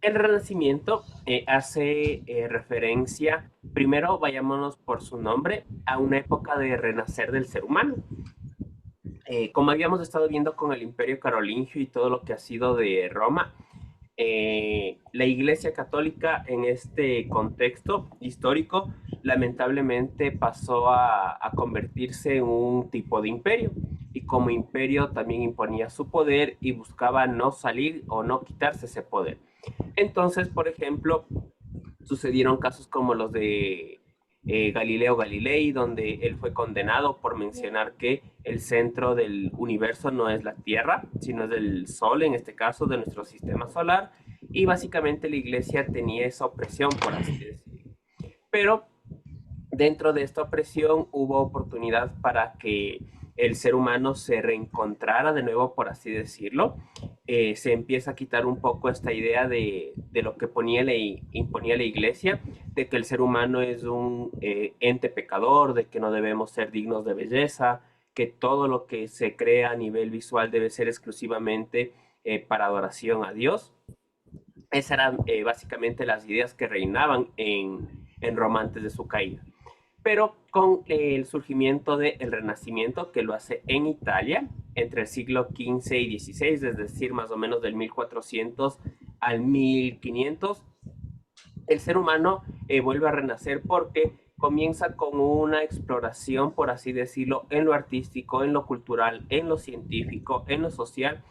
El Renacimiento hace referencia, primero vayámonos por su nombre, a una época de renacer del ser humano. Como habíamos estado viendo con el Imperio Carolingio y todo lo que ha sido de Roma, la Iglesia Católica en este contexto histórico lamentablemente pasó a convertirse en un tipo de imperio y como imperio también imponía su poder y buscaba no salir o no quitarse ese poder. Entonces, por ejemplo, sucedieron casos como los de Galileo Galilei, donde él fue condenado por mencionar que el centro del universo no es la Tierra, sino es el Sol, en este caso, de nuestro sistema solar, y básicamente la iglesia tenía esa opresión, por así decirlo. Pero dentro de esta opresión hubo oportunidad para que el ser humano se reencontrara de nuevo, por así decirlo. Se empieza a quitar un poco esta idea de lo que imponía la iglesia, de que el ser humano es un ente pecador, de que no debemos ser dignos de belleza, que todo lo que se crea a nivel visual debe ser exclusivamente para adoración a Dios. Esas eran básicamente las ideas que reinaban en Roma antes de su caída. Pero con el surgimiento del Renacimiento, que lo hace en Italia, entre el siglo XV y XVI, es decir, más o menos del 1400 al 1500, el ser humano vuelve a renacer porque comienza con una exploración, por así decirlo, en lo artístico, en lo cultural, en lo científico, en lo social,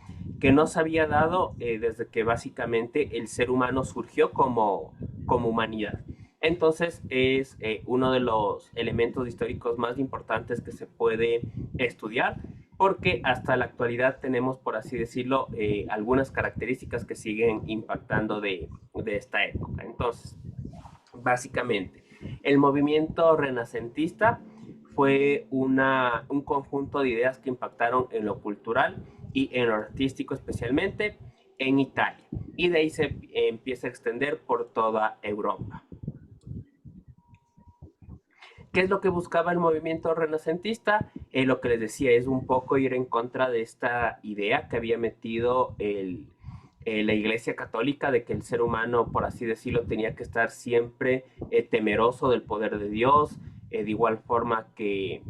que no se había dado desde que básicamente el ser humano surgió como humanidad. Entonces es uno de los elementos históricos más importantes que se puede estudiar porque hasta la actualidad tenemos, por así decirlo, algunas características que siguen impactando de esta época. Entonces, básicamente, el movimiento renacentista fue un conjunto de ideas que impactaron en lo cultural y en lo artístico especialmente en Italia. Y de ahí se empieza a extender por toda Europa. ¿Qué es lo que buscaba el movimiento renacentista? Lo que les decía es un poco ir en contra de esta idea que había metido la Iglesia Católica de que el ser humano, por así decirlo, tenía que estar siempre temeroso del poder de Dios, de igual forma que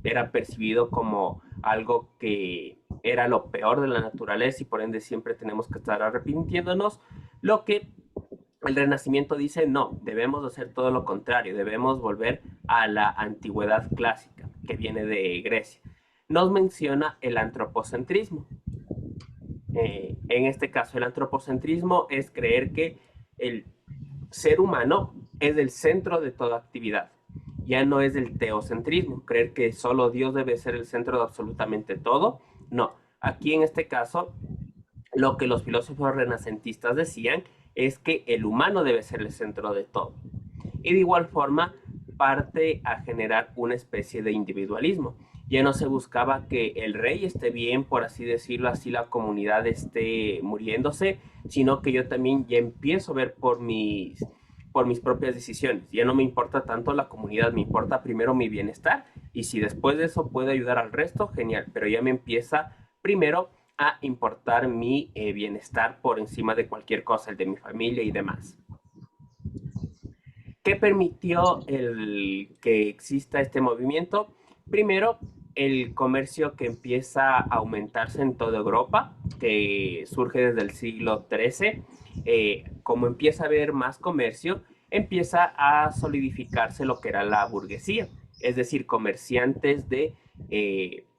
era percibido como algo que era lo peor de la naturaleza y por ende siempre tenemos que estar arrepintiéndonos, lo que el Renacimiento dice, no, debemos hacer todo lo contrario, debemos volver a la antigüedad clásica que viene de Grecia. Nos menciona el antropocentrismo. En este caso, el antropocentrismo es creer que el ser humano es el centro de toda actividad. Ya no es el teocentrismo, creer que solo Dios debe ser el centro de absolutamente todo. No, aquí en este caso lo que los filósofos renacentistas decían es que el humano debe ser el centro de todo. Y de igual forma parte a generar una especie de individualismo. Ya no se buscaba que el rey esté bien, por así decirlo, así la comunidad esté muriéndose, sino que yo también ya empiezo a ver por mis propias decisiones. Ya no me importa tanto la comunidad, me importa primero mi bienestar y si después de eso puedo ayudar al resto, genial, pero ya me empieza primero a importar mi bienestar por encima de cualquier cosa, el de mi familia y demás. ¿Qué permitió que exista este movimiento? Primero, el comercio que empieza a aumentarse en toda Europa, que surge desde el siglo XIII. Como empieza a haber más comercio, empieza a solidificarse lo que era la burguesía, es decir, comerciantes de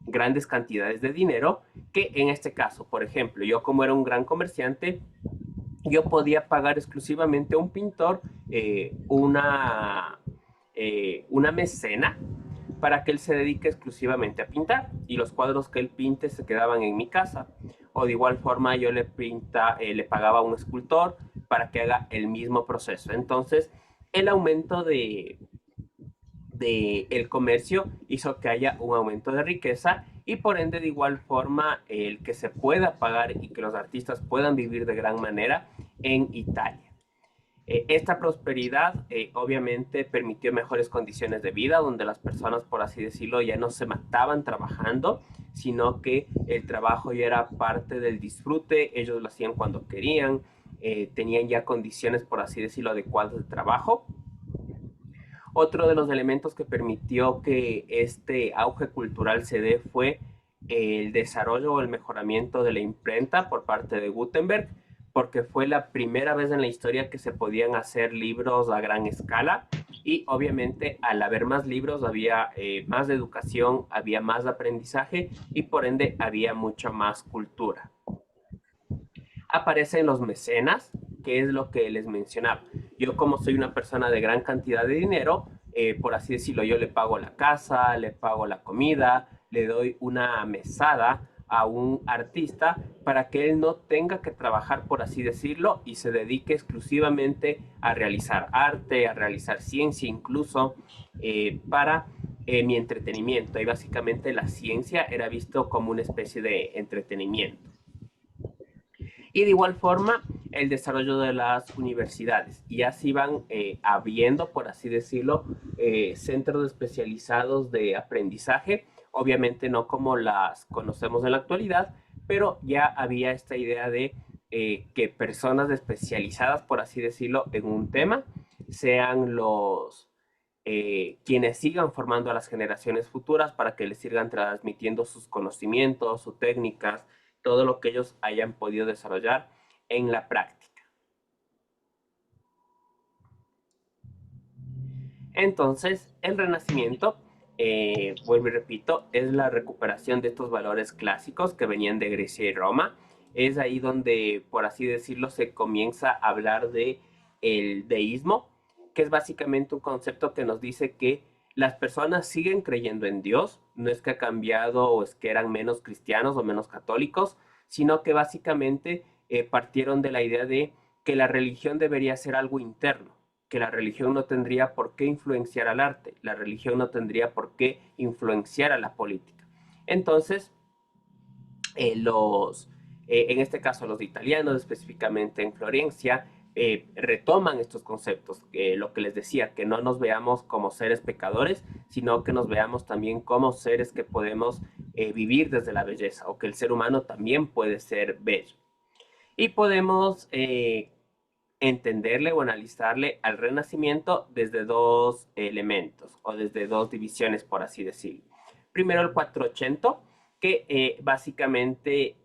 grandes cantidades de dinero, que en este caso, por ejemplo, yo como era un gran comerciante, yo podía pagar exclusivamente a un pintor una mecena para que él se dedique exclusivamente a pintar y los cuadros que él pinte se quedaban en mi casa. O de igual forma yo le pagaba a un escultor para que haga el mismo proceso. Entonces, el aumento de el comercio hizo que haya un aumento de riqueza y por ende de igual forma el que se pueda pagar y que los artistas puedan vivir de gran manera en Italia. Esta prosperidad obviamente permitió mejores condiciones de vida, donde las personas, por así decirlo, ya no se mataban trabajando, sino que el trabajo ya era parte del disfrute, ellos lo hacían cuando querían, tenían ya condiciones, por así decirlo, adecuadas de trabajo. Otro de los elementos que permitió que este auge cultural se dé fue el desarrollo o el mejoramiento de la imprenta por parte de Gutenberg, porque fue la primera vez en la historia que se podían hacer libros a gran escala y obviamente al haber más libros había más educación, había más aprendizaje y por ende había mucha más cultura. Aparecen los mecenas, que es lo que les mencionaba. Yo como soy una persona de gran cantidad de dinero, por así decirlo, yo le pago la casa, le pago la comida, le doy una mesada a un artista para que él no tenga que trabajar, por así decirlo, y se dedique exclusivamente a realizar arte, a realizar ciencia, incluso para mi entretenimiento. Y básicamente la ciencia era visto como una especie de entretenimiento. Y de igual forma, el desarrollo de las universidades. Y así van habiendo, por así decirlo, centros especializados de aprendizaje. Obviamente no como las conocemos en la actualidad, pero ya había esta idea de que personas especializadas, por así decirlo, en un tema, sean los quienes sigan formando a las generaciones futuras para que les sigan transmitiendo sus conocimientos, sus técnicas, todo lo que ellos hayan podido desarrollar en la práctica. Entonces, el Renacimiento, vuelvo y repito, es la recuperación de estos valores clásicos que venían de Grecia y Roma. Es ahí donde, por así decirlo, se comienza a hablar de el deísmo, que es básicamente un concepto que nos dice que las personas siguen creyendo en Dios, no es que ha cambiado o es que eran menos cristianos o menos católicos, sino que básicamente partieron de la idea de que la religión debería ser algo interno, que la religión no tendría por qué influenciar al arte, la religión no tendría por qué influenciar a la política. Entonces, en este caso los italianos, específicamente en Florencia, retoman estos conceptos, lo que les decía, que no nos veamos como seres pecadores, sino que nos veamos también como seres que podemos vivir desde la belleza, o que el ser humano también puede ser bello. Y podemos entenderle o analizarle al Renacimiento desde dos elementos o desde dos divisiones, por así decirlo. Primero el 480, que básicamente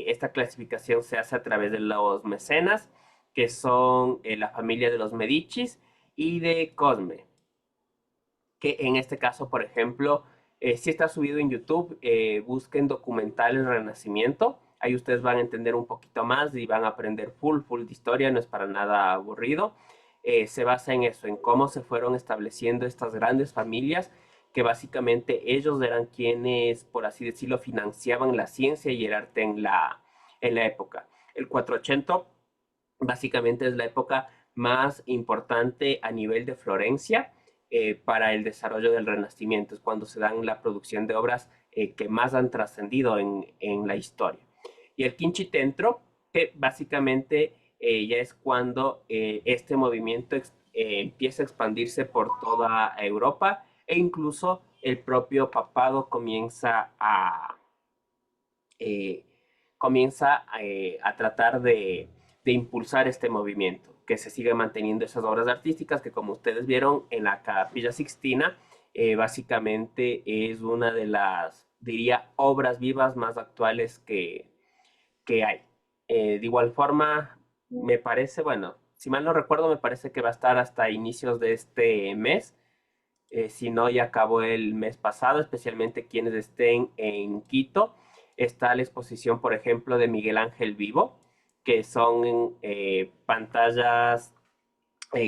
esta clasificación se hace a través de los mecenas, que son la familia de los Medicis y de Cosme, que en este caso, por ejemplo, si está subido en YouTube, busquen documentales Renacimiento. Ahí ustedes van a entender un poquito más y van a aprender full de historia, no es para nada aburrido. Se basa en eso, en cómo se fueron estableciendo estas grandes familias, que básicamente ellos eran quienes, por así decirlo, financiaban la ciencia y el arte en la época. El 480 básicamente es la época más importante a nivel de Florencia para el desarrollo del Renacimiento. Es cuando se dan la producción de obras que más han trascendido en la historia. Y el Quinquecento, que básicamente ya es cuando este movimiento empieza a expandirse por toda Europa e incluso el propio papado eh, comienza a tratar de impulsar este movimiento, que se sigue manteniendo esas obras artísticas que como ustedes vieron en la Capilla Sixtina, básicamente es una de las, diría, obras vivas más actuales que hay. De igual forma, me parece, bueno, si mal no recuerdo, me parece que va a estar hasta inicios de este mes. Si no, ya acabó el mes pasado, especialmente quienes estén en Quito. Está la exposición, por ejemplo, de Miguel Ángel Vivo, que son pantallas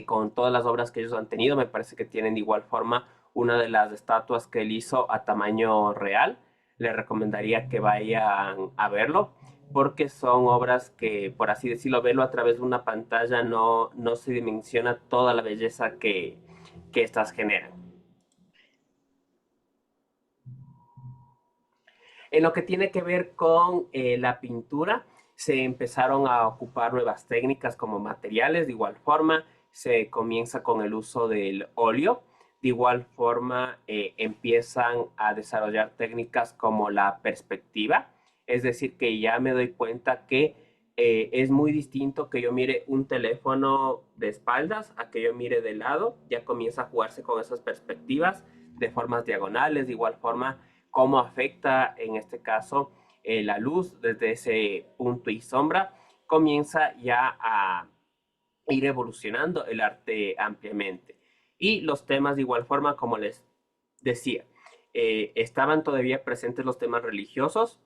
con todas las obras que ellos han tenido. Me parece que tienen de igual forma una de las estatuas que él hizo a tamaño real. Les recomendaría que vayan a verlo, porque son obras que, por así decirlo, verlo a través de una pantalla no se dimensiona toda la belleza que estas generan. En lo que tiene que ver con la pintura, se empezaron a ocupar nuevas técnicas como materiales, de igual forma se comienza con el uso del óleo, de igual forma empiezan a desarrollar técnicas como la perspectiva, es decir, que ya me doy cuenta que Es muy distinto que yo mire un teléfono de espaldas a que yo mire de lado. Ya comienza a jugarse con esas perspectivas de formas diagonales, de igual forma cómo afecta en este caso la luz desde ese punto y sombra. Comienza ya a ir evolucionando el arte ampliamente. Y los temas de igual forma, como les decía, estaban todavía presentes los temas religiosos.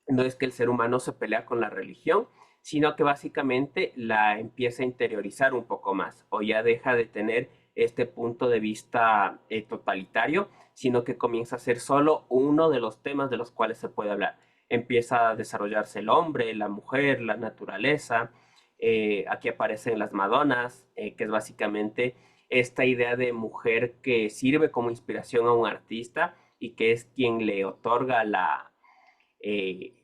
No es que el ser humano se pelea con la religión, sino que básicamente la empieza a interiorizar un poco más, o ya deja de tener este punto de vista totalitario, sino que comienza a ser solo uno de los temas de los cuales se puede hablar. Empieza a desarrollarse el hombre, la mujer, la naturaleza. Aquí aparecen las Madonas, que es básicamente esta idea de mujer que sirve como inspiración a un artista y que es quien le otorga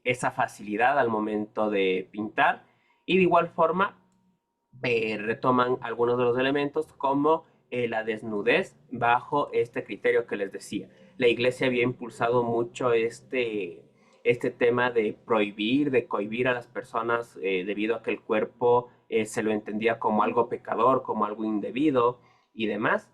esa facilidad al momento de pintar. Y de igual forma retoman algunos de los elementos como la desnudez bajo este criterio que les decía. La iglesia había impulsado mucho este tema de prohibir, de cohibir a las personas debido a que el cuerpo se lo entendía como algo pecador, como algo indebido y demás.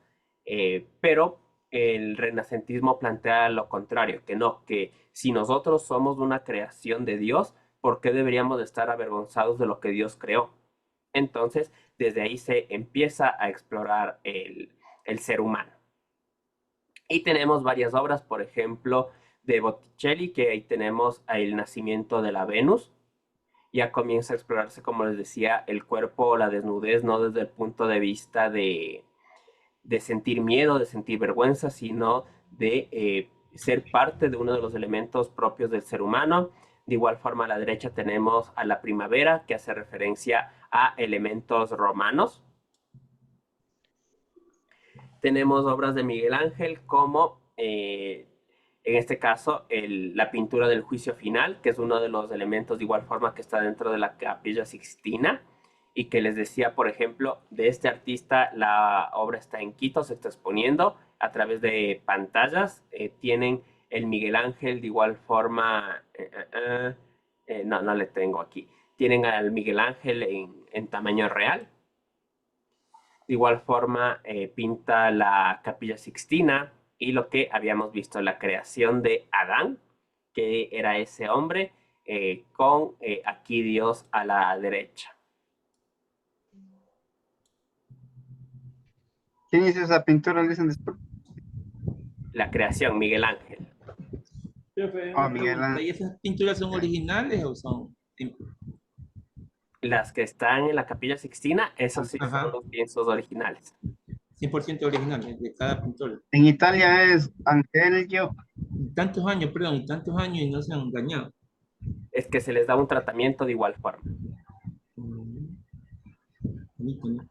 Pero el renacentismo plantea lo contrario, que no, que si nosotros somos una creación de Dios, ¿por qué deberíamos de estar avergonzados de lo que Dios creó? Entonces, desde ahí se empieza a explorar el ser humano. Y tenemos varias obras, por ejemplo, de Botticelli, que ahí tenemos el nacimiento de la Venus. Ya comienza a explorarse, como les decía, el cuerpo o la desnudez, no desde el punto de vista de sentir miedo, de sentir vergüenza, sino de ser parte de uno de los elementos propios del ser humano. De igual forma, a la derecha tenemos a la primavera, que hace referencia a elementos romanos. Tenemos obras de Miguel Ángel como, en este caso, la pintura del juicio final, que es uno de los elementos de igual forma que está dentro de la Capilla Sixtina y que les decía, por ejemplo, de este artista, la obra está en Quito, se está exponiendo a través de pantallas. Tienen el Miguel Ángel de igual forma, no, no le tengo aquí. Tienen al Miguel Ángel en tamaño real. De igual forma, pinta la Capilla Sixtina y lo que habíamos visto, la creación de Adán, que era ese hombre, con aquí Dios a la derecha. ¿Quién hizo esa pintura? Le dicen después. La creación, Miguel Ángel. Profe, Oh, una Miguel pregunta, Ángel. ¿y esas pinturas son originales o son? Las que están en la Capilla Sixtina, esos sí son Ajá, los lienzos originales. 100% originales de cada pintor. En Italia es Angelio. Tantos años, perdón, tantos años y no se han dañado. Es que se les da un tratamiento de igual forma. Mm, bonito, ¿no?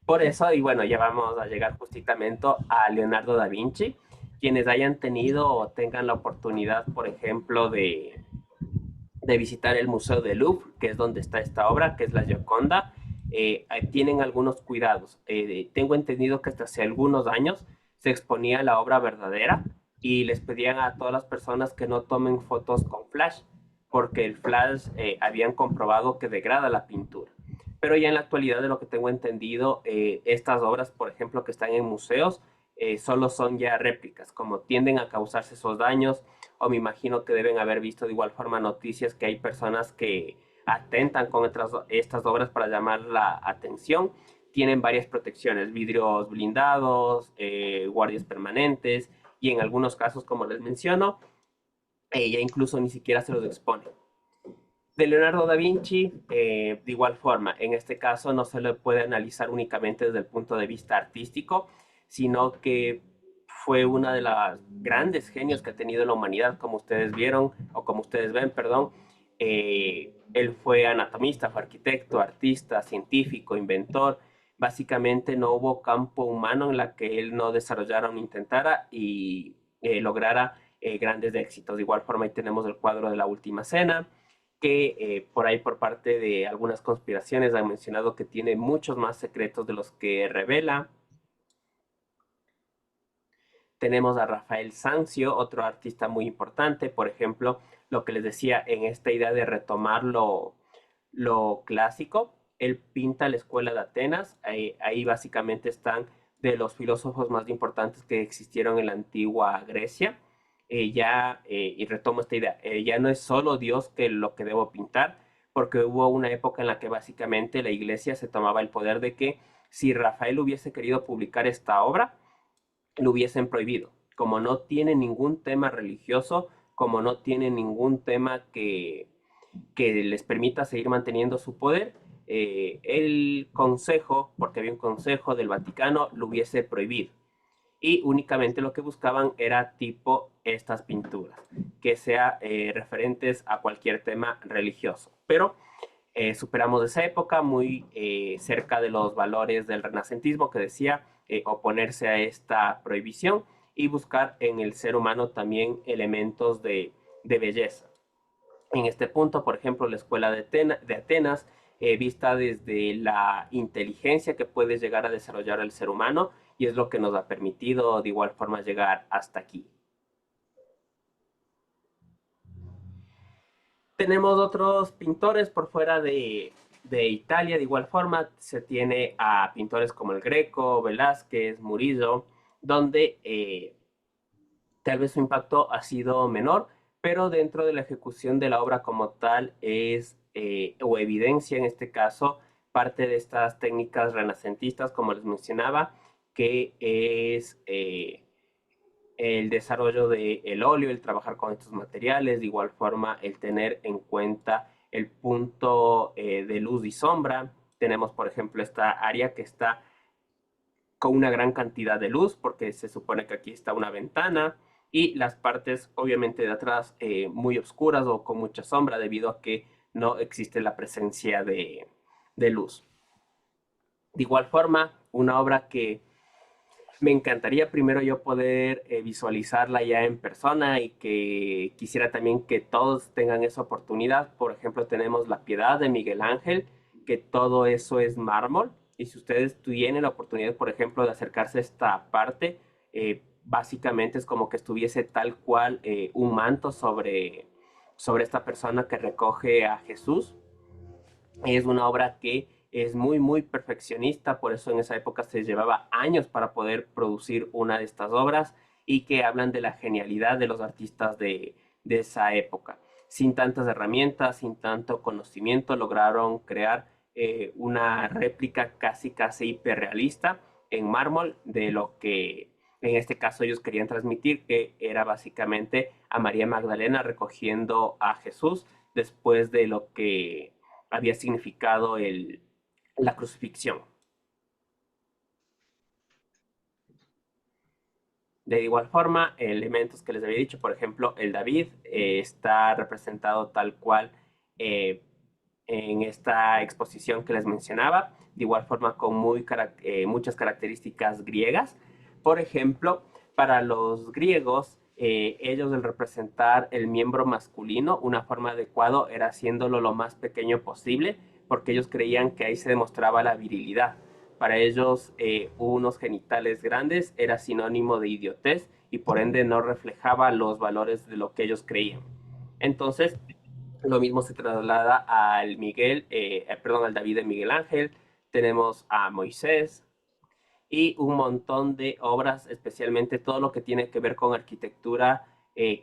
Por eso, y bueno, ya vamos a llegar justamente a Leonardo da Vinci. Quienes hayan tenido o tengan la oportunidad, por ejemplo, de visitar el Museo del Louvre, que es donde está esta obra, que es la Gioconda, tienen algunos cuidados. Tengo entendido que hasta hace algunos años se exponía la obra verdadera y les pedían a todas las personas que no tomen fotos con flash, porque el flash habían comprobado que degrada la pintura. Pero ya en la actualidad, de lo que tengo entendido, estas obras, por ejemplo, que están en museos, solo son ya réplicas, como tienden a causarse esos daños, o me imagino que deben haber visto de igual forma noticias que hay personas que atentan con estas obras para llamar la atención. Tienen varias protecciones, vidrios blindados, guardias permanentes y en algunos casos, como les menciono, ya incluso ni siquiera se los expone. De Leonardo da Vinci, de igual forma, en este caso no se le puede analizar únicamente desde el punto de vista artístico, sino que fue una de las grandes genios que ha tenido la humanidad, como ustedes vieron, o como ustedes ven, perdón. Él fue anatomista, fue arquitecto, artista, científico, inventor. Básicamente no hubo campo humano en la que él no desarrollara o no intentara y lograra grandes éxitos. De igual forma, ahí tenemos el cuadro de la Última Cena, que por ahí por parte de algunas conspiraciones han mencionado que tiene muchos más secretos de los que revela. Tenemos a Rafael Sanzio, otro artista muy importante, por ejemplo, lo que les decía en esta idea de retomar lo clásico. Él pinta la escuela de Atenas, ahí básicamente están de los filósofos más importantes que existieron en la antigua Grecia. Y retomo esta idea, ya no es solo Dios que lo que debo pintar, porque hubo una época en la que básicamente la iglesia se tomaba el poder de que si Rafael hubiese querido publicar esta obra, lo hubiesen prohibido. Como no tiene ningún tema religioso, como no tiene ningún tema que les permita seguir manteniendo su poder, el consejo, porque había un consejo del Vaticano, lo hubiese prohibido. Y únicamente lo que buscaban era tipo estas pinturas, que sea referentes a cualquier tema religioso. Pero superamos esa época muy cerca de los valores del renacentismo que decía oponerse a esta prohibición y buscar en el ser humano también elementos de belleza. En este punto, por ejemplo, la escuela de Atenas, vista desde la inteligencia que puede llegar a desarrollar el ser humano, y es lo que nos ha permitido de igual forma llegar hasta aquí. Tenemos otros pintores por fuera de Italia, de igual forma se tiene a pintores como el Greco, Velázquez, Murillo, donde tal vez su impacto ha sido menor, pero dentro de la ejecución de la obra como tal es, o evidencia en este caso, parte de estas técnicas renacentistas, como les mencionaba, que es el desarrollo del óleo, el trabajar con estos materiales, de igual forma el tener en cuenta el punto de luz y sombra. Tenemos, por ejemplo, esta área que está con una gran cantidad de luz, porque se supone que aquí está una ventana, y las partes obviamente de atrás muy oscuras o con mucha sombra debido a que no existe la presencia de luz. De igual forma, una obra que me encantaría primero yo poder visualizarla ya en persona y que quisiera también que todos tengan esa oportunidad. Por ejemplo, tenemos La Piedad de Miguel Ángel, que todo eso es mármol. Y si ustedes tienen la oportunidad, por ejemplo, de acercarse a esta parte, básicamente es como que estuviese tal cual un manto sobre esta persona que recoge a Jesús. Es una obra que es muy, muy perfeccionista, por eso en esa época se llevaba años para poder producir una de estas obras y que hablan de la genialidad de los artistas de esa época. Sin tantas herramientas, sin tanto conocimiento, lograron crear una réplica casi, casi hiperrealista en mármol de lo que en este caso ellos querían transmitir, que era básicamente a María Magdalena recogiendo a Jesús después de lo que había significado la crucifixión. De igual forma, elementos que les había dicho, por ejemplo, el David está representado tal cual eh, en esta exposición que les mencionaba, de igual forma con muchas características griegas. Por ejemplo, para los griegos, ellos al representar el miembro masculino, una forma adecuada era haciéndolo lo más pequeño posible, porque ellos creían que ahí se demostraba la virilidad. Para ellos, unos genitales grandes era sinónimo de idiotez y por ende no reflejaba los valores de lo que ellos creían. Entonces, lo mismo se traslada al David de Miguel Ángel, tenemos a Moisés y un montón de obras, especialmente todo lo que tiene que ver con arquitectura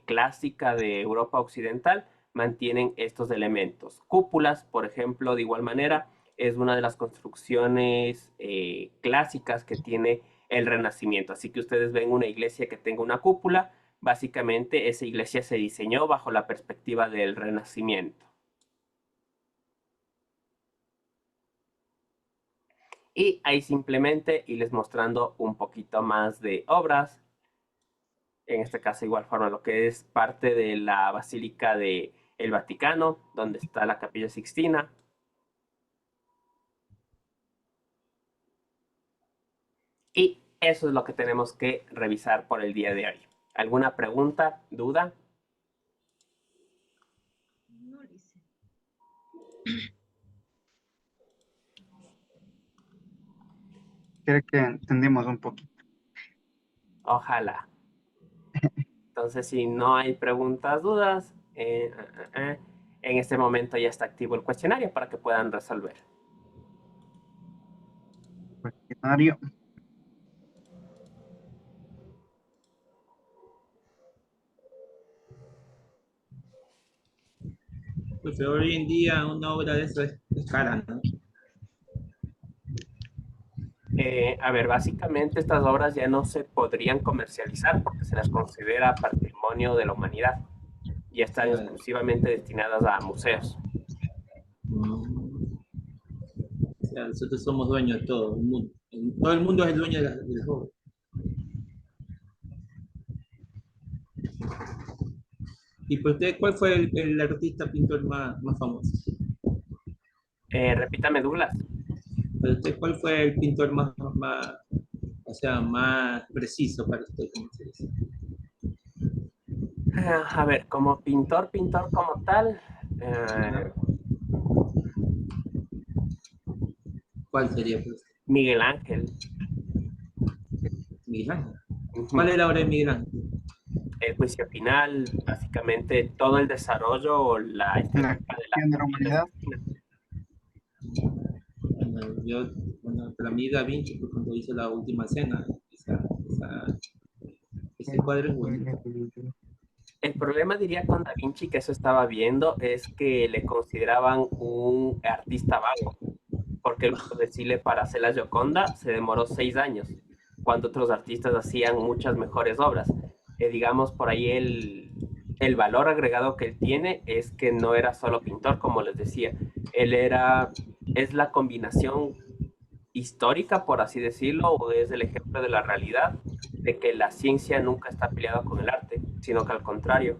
clásica de Europa Occidental, mantienen estos elementos. Cúpulas, por ejemplo, de igual manera, es una de las construcciones clásicas que tiene el Renacimiento. Así que ustedes ven una iglesia que tenga una cúpula, básicamente esa iglesia se diseñó bajo la perspectiva del Renacimiento. Y ahí simplemente irles mostrando un poquito más de obras. En este caso, igual forma, lo que es parte de la Basílica de el Vaticano, donde está la Capilla Sixtina. Y eso es lo que tenemos que revisar por el día de hoy. ¿Alguna pregunta, duda? No, dice. Creo que entendimos un poquito. Ojalá. Entonces, si no hay preguntas, dudas, En este momento ya está activo el cuestionario para que puedan resolver. Cuestionario. Pues pero hoy en día una obra de eso es cara, ¿no? A ver, básicamente estas obras ya no se podrían comercializar porque se las considera patrimonio de la humanidad y están Ya, exclusivamente destinadas a museos. o sea, nosotros somos dueños de todo el mundo. Todo el mundo es el dueño del juego. ¿Y por usted cuál fue el artista pintor más famoso? Repítame, Douglas. ¿Para usted cuál fue el pintor o sea, más preciso para usted? ¿Cómo se dice? A ver, como pintor, pintor como tal, Ajá. ¿Cuál sería pues? Miguel Ángel. Miguel Ángel. Ujú. ¿Cuál es la obra de Miguel Ángel? El juicio final, básicamente todo el desarrollo o la La estética de la creación de la Capilla humanidad. Sixtina. Bueno, para mí Da Vinci fue cuando hizo la última cena. Ese cuadro es bonito. El problema, diría, con Da Vinci, que eso estaba viendo, es que le consideraban un artista vago, porque el decirle para hacer la Gioconda se demoró 6 años, cuando otros artistas hacían muchas mejores obras. Digamos, por ahí el valor agregado que él tiene es que no era solo pintor, como les decía, él es la combinación histórica, por así decirlo, o es el ejemplo de la realidad, de que la ciencia nunca está peleada con el arte, sino que al contrario,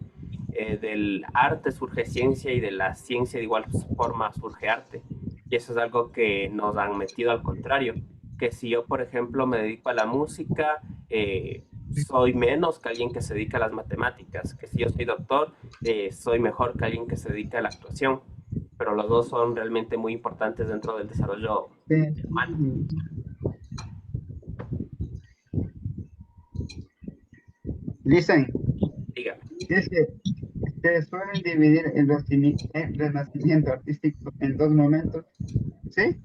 del arte surge ciencia y de la ciencia de igual forma surge arte. Y eso es algo que nos han metido al contrario, que si yo, por ejemplo, me dedico a la música, soy menos que alguien que se dedica a las matemáticas, que si yo soy doctor, soy mejor que alguien que se dedica a la actuación, pero los dos son realmente muy importantes dentro del desarrollo humano. Dicen, Dígame. dice, se suelen dividir el renacimiento artístico en dos momentos. ¿Sí?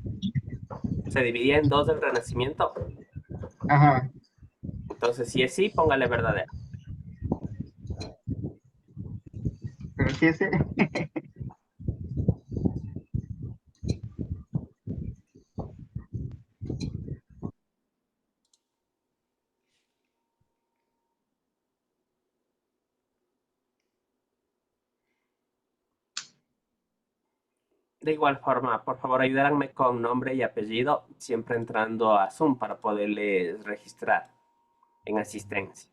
Se dividía en dos el Renacimiento. Ajá. Entonces, si es sí, póngale verdadero. Pero sí, sí. De igual forma, por favor, ayúdenme con nombre y apellido, siempre entrando a Zoom para poderles registrar en asistencia.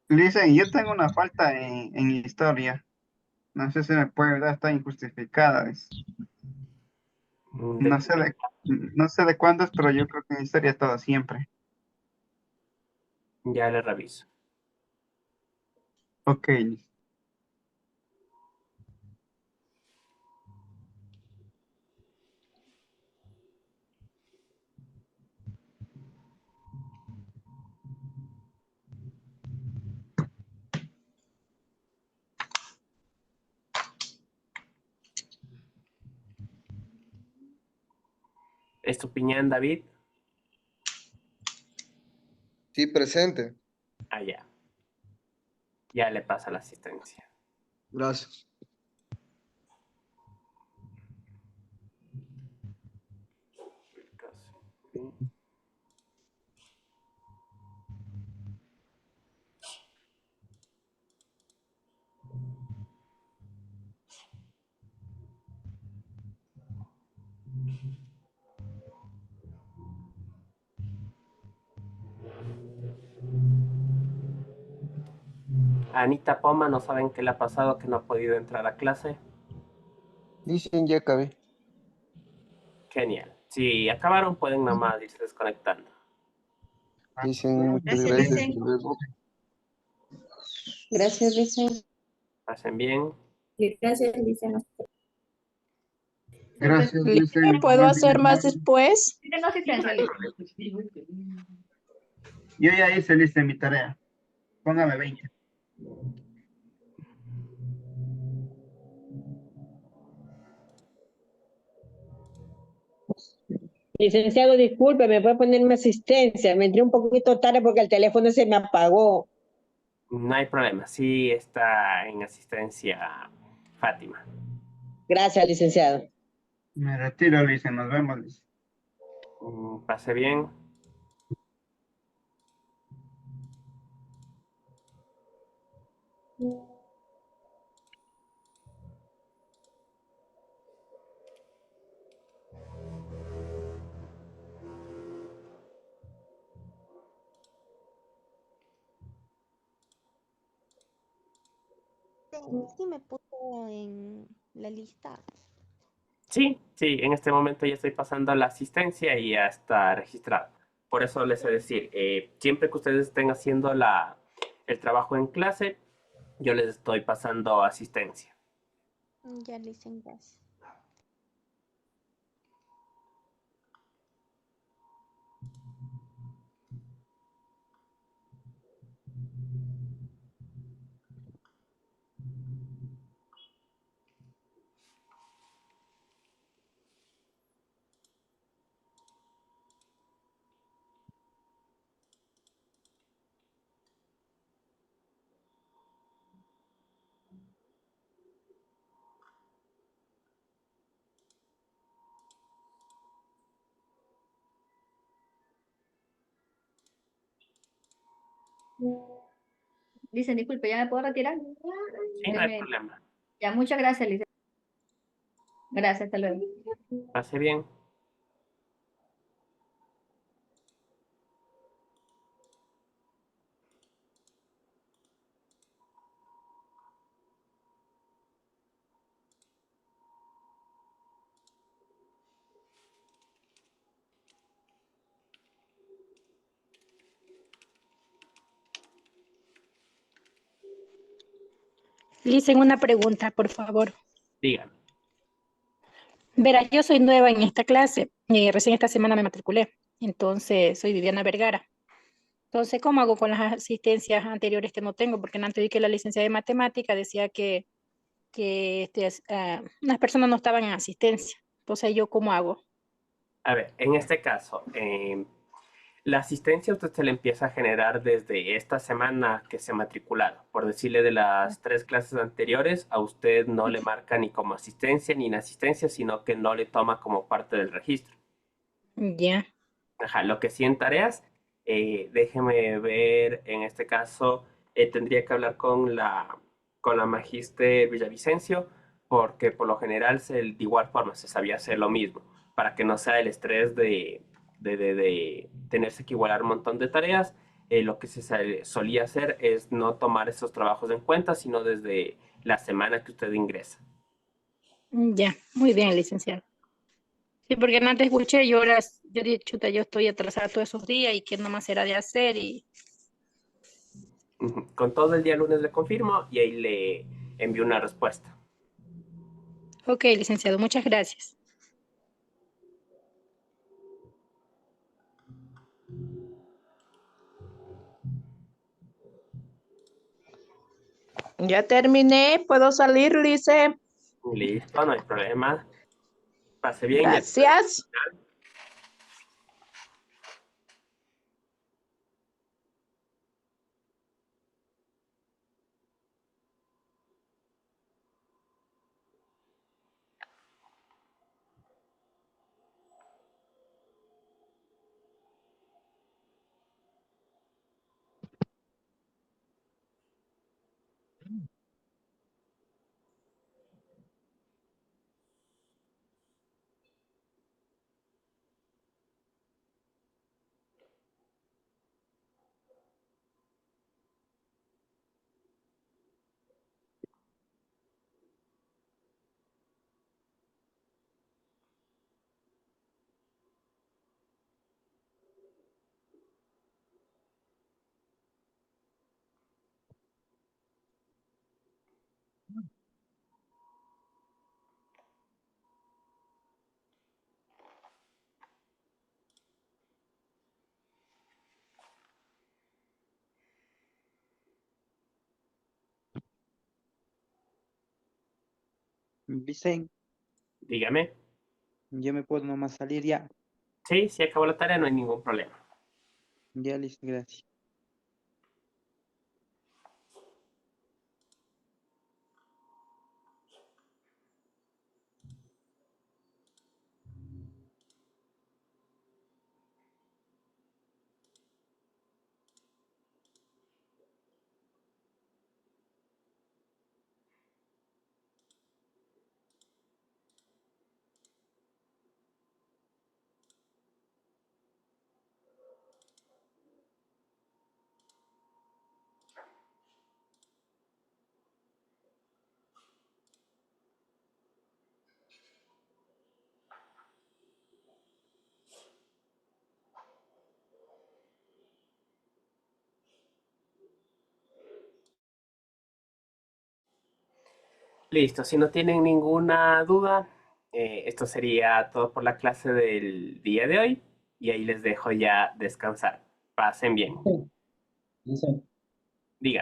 Dicen, yo tengo una falta en historia. No sé si me puede dar, está injustificada. ¿De No qué? sé no sé de cuándo es, pero yo creo que en historia ha estado siempre. Ya le reviso. Ok. Estupiñán David. Sí, presente. Allá. Ya le pasa la asistencia. Gracias. Anita Poma, no saben qué le ha pasado, que no ha podido entrar a clase. Dicen, ya acabé. Genial. Si acabaron, pueden nada más irse desconectando. Dicen muchas Gracias, gracias. Licen. Hasta luego. Gracias, Licen. Pasen bien. Gracias, Licen. Gracias, Licen, Licen. ¿puedo Buen fin de hacer más semana. después? Tengo asistencia, Licen. Yo ya hice, Licen, mi tarea. Póngame 20. Licenciado, disculpe, ¿me puede poner mi asistencia? Me entré un poquito tarde porque el teléfono se me apagó. No hay problema. Sí está en asistencia Fátima. Gracias, licenciado. Me retiro, Licen. Nos vemos, Licen. Pase bien. Sí me puso en la lista. Sí, sí, en este momento ya estoy pasando la asistencia y ya está registrado. Por eso les he decir, siempre que ustedes estén haciendo el trabajo en clase, yo les estoy pasando asistencia. Ya le hice gracias. Licen, disculpe, ¿ya me puedo retirar? Sí, no hay problema. Ya, muchas gracias, Licen. Gracias, hasta luego. Pase bien. Licen, una pregunta, por favor. Díganme. Verá, yo soy nueva en esta clase. Recién esta semana me matriculé. Entonces, soy Viviana Vergara. Entonces, ¿cómo hago con las asistencias anteriores que no tengo? Porque antes vi que la licencia de matemática decía que unas personas no estaban en asistencia. Entonces, ¿yo cómo hago? A ver, en este caso, la asistencia usted se le empieza a generar desde esta semana que se ha matriculado. Por decirle, de las 3 clases anteriores, a usted no le marca ni como asistencia ni inasistencia, sino que no le toma como parte del registro. Ya. Ajá, lo que sí en tareas, déjeme ver, en este caso, tendría que hablar con la magíster Villavicencio, porque por lo general de igual forma se sabía hacer lo mismo, para que no sea el estrés de tenerse que igualar un montón de tareas. Lo que solía hacer es no tomar esos trabajos en cuenta, sino desde la semana que usted ingresa. Ya, muy bien, licenciado. Sí, porque antes escuché, yo dije, chuta, yo estoy atrasada todos esos días y qué nomás era de hacer y Ujú. Con todo el día lunes le confirmo y ahí le envío una respuesta. ok, licenciado, muchas gracias. Ya terminé, ¿puedo salir, Lice? Listo, no hay problema. Pase bien. Gracias. Vicen, Dígame. yo me puedo nomás salir ya. Sí, si acabó la tarea, no hay ningún problema. Ya, listo, gracias. Listo, si no tienen ninguna duda, esto sería todo por la clase del día de hoy y ahí les dejo ya descansar. Pasen bien. Vicen, Digan.